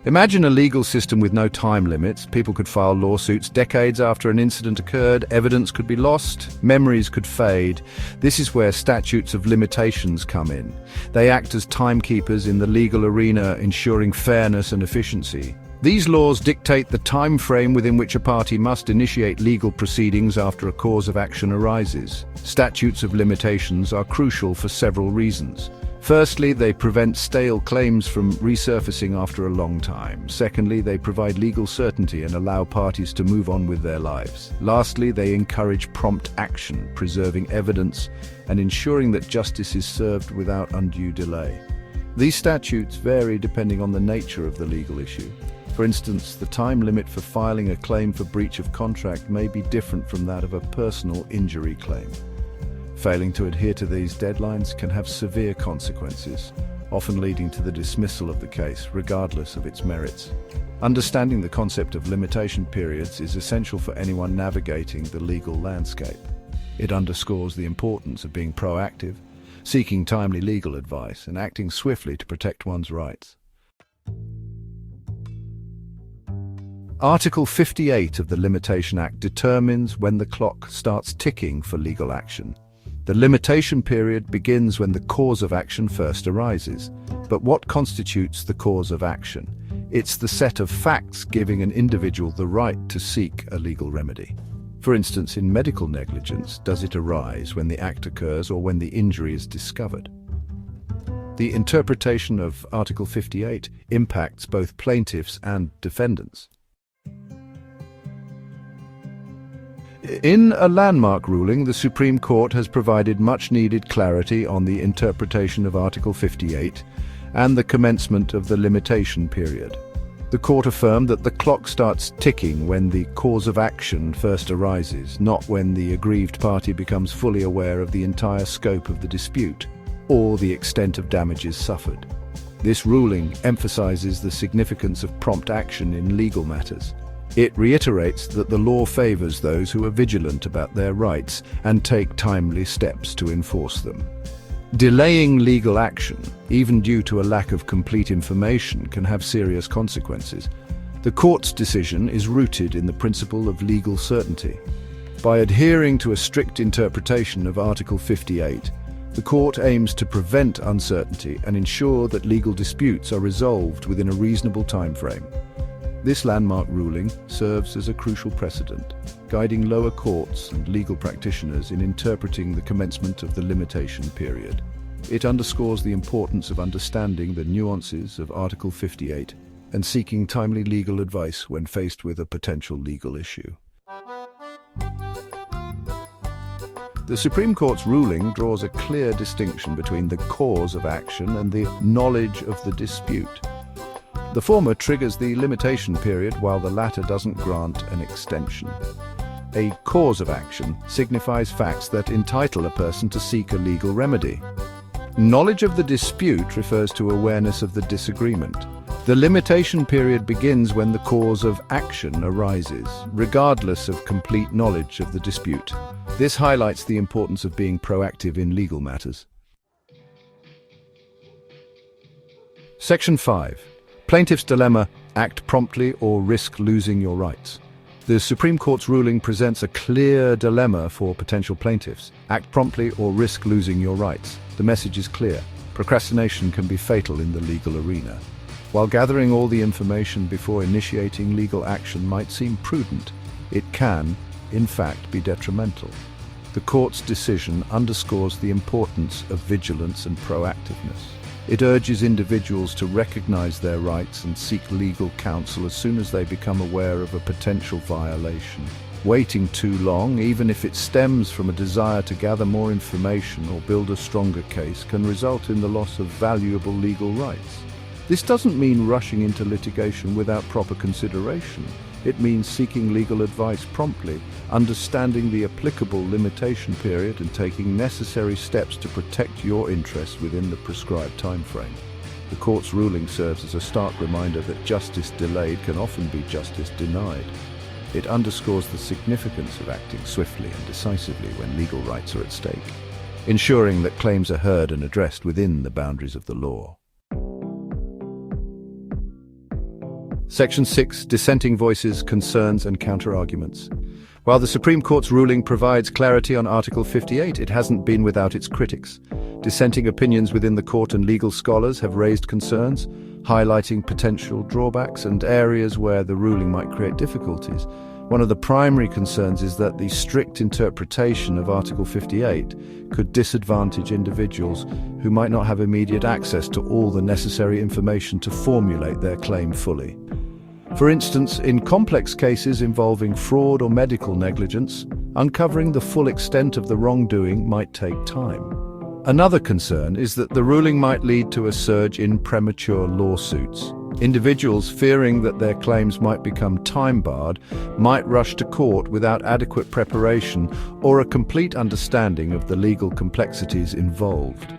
Imagine a legal system with no time limits. People could file lawsuits decades after an incident occurred, evidence could be lost, memories could fade. This is where statutes of limitations come in. They act as timekeepers in the legal arena, ensuring fairness and efficiency. These laws dictate the time frame within which a party must initiate legal proceedings after a cause of action arises. Statutes of limitations are crucial for several reasons. Firstly, they prevent stale claims from resurfacing after a long time. Secondly, they provide legal certainty and allow parties to move on with their lives. Lastly, they encourage prompt action, preserving evidence and ensuring that justice is served without undue delay. These statutes vary depending on the nature of the legal issue. For instance, the time limit for filing a claim for breach of contract may be different from that of a personal injury claim. Failing to adhere to these deadlines can have severe consequences, often leading to the dismissal of the case, regardless of its merits. Understanding the concept of limitation periods is essential for anyone navigating the legal landscape. It underscores the importance of being proactive, seeking timely legal advice, and acting swiftly to protect one's rights. Article 58 of the Limitation Act determines when the clock starts ticking for legal action. The limitation period begins when the cause of action first arises. But what constitutes the cause of action? It's the set of facts giving an individual the right to seek a legal remedy. For instance, in medical negligence, does it arise when the act occurs or when the injury is discovered? The interpretation of Article 58 impacts both plaintiffs and defendants. In a landmark ruling, the Supreme Court has provided much-needed clarity on the interpretation of Article 58 and the commencement of the limitation period. The Court affirmed that the clock starts ticking when the cause of action first arises, not when the aggrieved party becomes fully aware of the entire scope of the dispute or the extent of damages suffered. This ruling emphasizes the significance of prompt action in legal matters. It reiterates that the law favors those who are vigilant about their rights and take timely steps to enforce them. Delaying legal action, even due to a lack of complete information, can have serious consequences. The Court's decision is rooted in the principle of legal certainty. By adhering to a strict interpretation of Article 58, the Court aims to prevent uncertainty and ensure that legal disputes are resolved within a reasonable time frame. This landmark ruling serves as a crucial precedent, guiding lower courts and legal practitioners in interpreting the commencement of the limitation period. It underscores the importance of understanding the nuances of Article 58 and seeking timely legal advice when faced with a potential legal issue. The Supreme Court's ruling draws a clear distinction between the cause of action and the knowledge of the dispute. The former triggers the limitation period, while the latter doesn't grant an extension. A cause of action signifies facts that entitle a person to seek a legal remedy. Knowledge of the dispute refers to awareness of the disagreement. The limitation period begins when the cause of action arises, regardless of complete knowledge of the dispute. This highlights the importance of being proactive in legal matters. Section 5. Plaintiff's dilemma: act promptly or risk losing your rights. The Supreme Court's ruling presents a clear dilemma for potential plaintiffs. Act promptly or risk losing your rights. The message is clear. Procrastination can be fatal in the legal arena. While gathering all the information before initiating legal action might seem prudent, it can, in fact, be detrimental. The Court's decision underscores the importance of vigilance and proactiveness. It urges individuals to recognize their rights and seek legal counsel as soon as they become aware of a potential violation. Waiting too long, even if it stems from a desire to gather more information or build a stronger case, can result in the loss of valuable legal rights. This doesn't mean rushing into litigation without proper consideration. It means seeking legal advice promptly, understanding the applicable limitation period, and taking necessary steps to protect your interests within the prescribed time frame. The Court's ruling serves as a stark reminder that justice delayed can often be justice denied. It underscores the significance of acting swiftly and decisively when legal rights are at stake, ensuring that claims are heard and addressed within the boundaries of the law. Section 6. Dissenting voices, concerns and counter-arguments. While the Supreme Court's ruling provides clarity on Article 58, it hasn't been without its critics. Dissenting opinions within the court and legal scholars have raised concerns, highlighting potential drawbacks and areas where the ruling might create difficulties. One of the primary concerns is that the strict interpretation of Article 58 could disadvantage individuals who might not have immediate access to all the necessary information to formulate their claim fully. For instance, in complex cases involving fraud or medical negligence, uncovering the full extent of the wrongdoing might take time. Another concern is that the ruling might lead to a surge in premature lawsuits. Individuals fearing that their claims might become time-barred might rush to court without adequate preparation or a complete understanding of the legal complexities involved.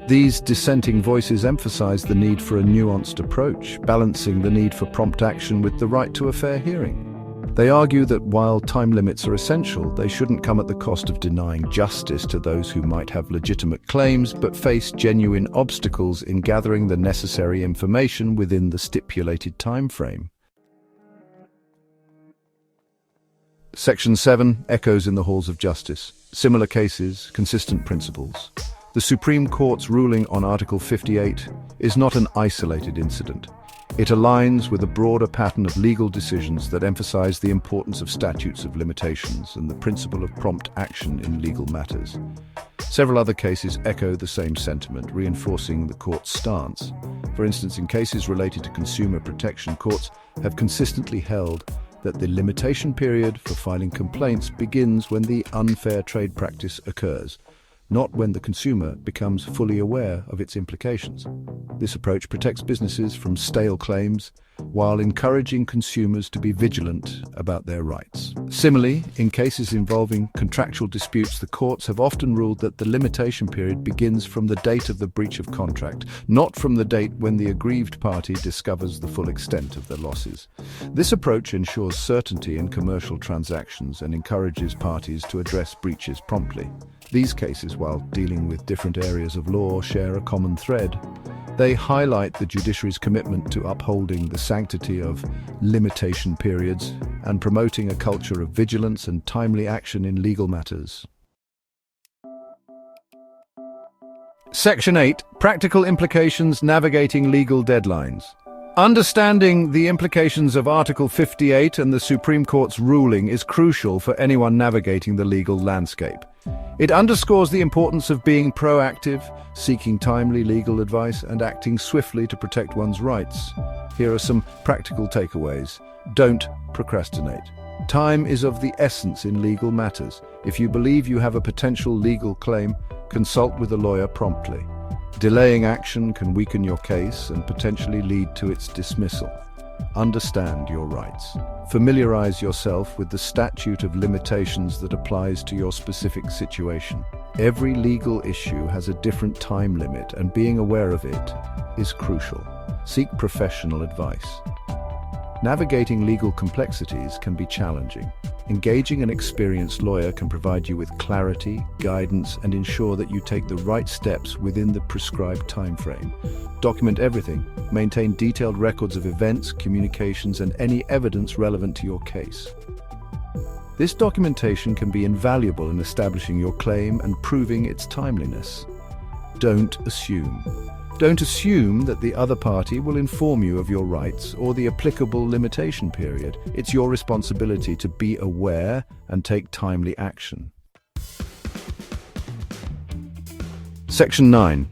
These dissenting voices emphasize the need for a nuanced approach, balancing the need for prompt action with the right to a fair hearing. They argue that while time limits are essential, they shouldn't come at the cost of denying justice to those who might have legitimate claims but face genuine obstacles in gathering the necessary information within the stipulated time frame. Section 7. Echoes in the halls of justice. Similar cases, consistent principles. The Supreme Court's ruling on Article 58 is not an isolated incident. It aligns with a broader pattern of legal decisions that emphasize the importance of statutes of limitations and the principle of prompt action in legal matters. Several other cases echo the same sentiment, reinforcing the court's stance. For instance, in cases related to consumer protection, courts have consistently held that the limitation period for filing complaints begins when the unfair trade practice occurs, not when the consumer becomes fully aware of its implications. This approach protects businesses from stale claims while encouraging consumers to be vigilant about their rights. Similarly, in cases involving contractual disputes, the courts have often ruled that the limitation period begins from the date of the breach of contract, not from the date when the aggrieved party discovers the full extent of their losses. This approach ensures certainty in commercial transactions and encourages parties to address breaches promptly. These cases, while dealing with different areas of law, share a common thread. They highlight the judiciary's commitment to upholding the sanctity of limitation periods and promoting a culture of vigilance and timely action in legal matters. Section 8. Practical implications navigating legal deadlines. Understanding the implications of Article 58 and the Supreme Court's ruling is crucial for anyone navigating the legal landscape. It underscores the importance of being proactive, seeking timely legal advice, and acting swiftly to protect one's rights. Here are some practical takeaways. Don't procrastinate. Time is of the essence in legal matters. If you believe you have a potential legal claim, consult with a lawyer promptly. Delaying action can weaken your case and potentially lead to its dismissal. Understand your rights. Familiarize yourself with the statute of limitations that applies to your specific situation. Every legal issue has a different time limit, and being aware of it is crucial. Seek professional advice. Navigating legal complexities can be challenging. Engaging an experienced lawyer can provide you with clarity, guidance, and ensure that you take the right steps within the prescribed time frame. Document everything. Maintain detailed records of events, communications, and any evidence relevant to your case. This documentation can be invaluable in establishing your claim and proving its timeliness. Don't assume. Don't assume that the other party will inform you of your rights or the applicable limitation period. It's your responsibility to be aware and take timely action. Section 9.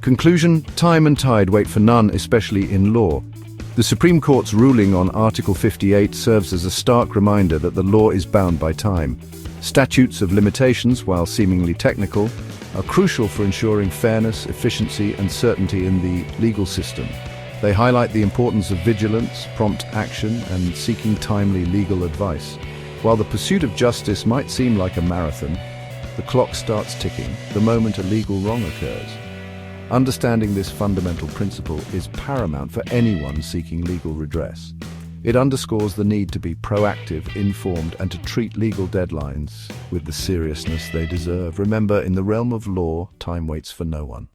Conclusion. Time and tide wait for none, especially in law. The Supreme Court's ruling on Article 58 serves as a stark reminder that the law is bound by time. Statutes of limitations, while seemingly technical, are crucial for ensuring fairness, efficiency, and certainty in the legal system. They highlight the importance of vigilance, prompt action, and seeking timely legal advice. While the pursuit of justice might seem like a marathon, the clock starts ticking the moment a legal wrong occurs. Understanding this fundamental principle is paramount for anyone seeking legal redress. It underscores the need to be proactive, informed, and to treat legal deadlines with the seriousness they deserve. Remember, in the realm of law, time waits for no one.